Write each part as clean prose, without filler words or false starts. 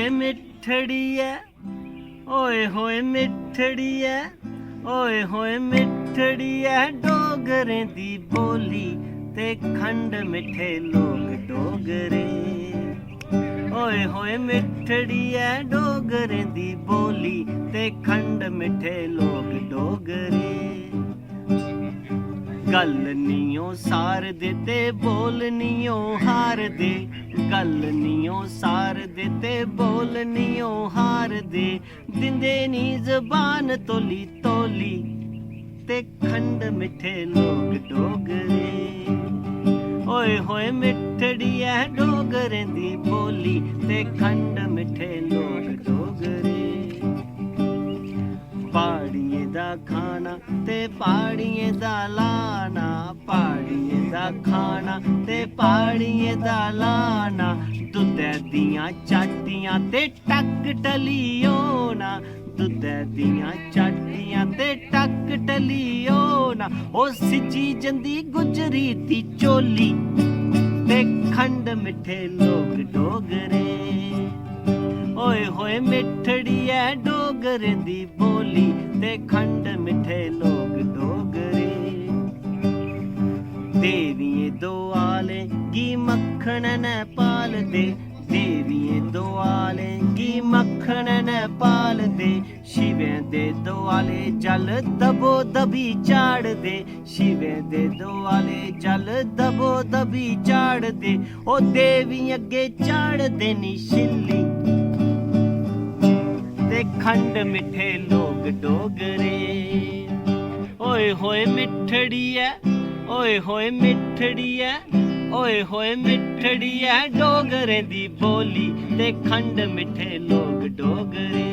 मिठड़ी है, ओए होए मिठड़ी है, ओए होए मिठड़ी है डोगरें दी बोली ते खंड मिठे लोग डोगरे। ओए होए मिठड़ी है डोगरें दी बोली ते खंड मिठे लोग डोगरे। गल नियो सार दे ते बोल नियो हार दे, गल नियो सार दे ते बोल नियो हार दे, दिंदे नी जबान तोली तोली ते खंड मिठे लोग डोगरे। ओए होए मिठड़ी है डोगरें दी बोली ते खंड मिठे लोग डोगरे। पहाड़िए दा खाना ते पहाड़िए दा लाना, पहाड़िए दा खाना ते पहाड़िए दा लाना, दुद्धै दियां चाटियां ते टक टलियो ना, दुद्धै दियां चाटियां ते टक टलियो ना। ओ सिजी जंदी गुजरी दी चोली ते खंड मिठे लोग डोगरे। ओए होए मिठड़ी है डोगरें दी बोली ते खंड मिठे लोग डोगरे। देविये दो आले गी मक्खन न पाल दे, देविये दो आले गी मक्खन न पाल दे, शिवें दे दो आले जल दबो दबी चाड़ दे, शिवें दे दो आले जल दबो दबी चाड़ दे। ओ देवी अगे चाड़ दे नी शिल्ली ते खंड मिठे लोग डोगरे। ओए होए मिठड़ी है, ओए होए मिठड़ी है, ओए होए मिठड़ी है डोगरें दी बोली ते खंड मिठे लोग डोगरे।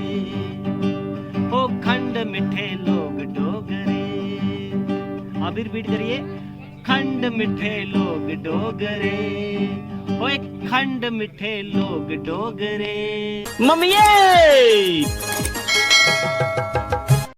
ओ खंड मिठे लोग डोगरे। अब रिपीट करिए, खंड मिठे लोग डोगरे। ओए खंड मिठे लोग डोगरे। मम्मी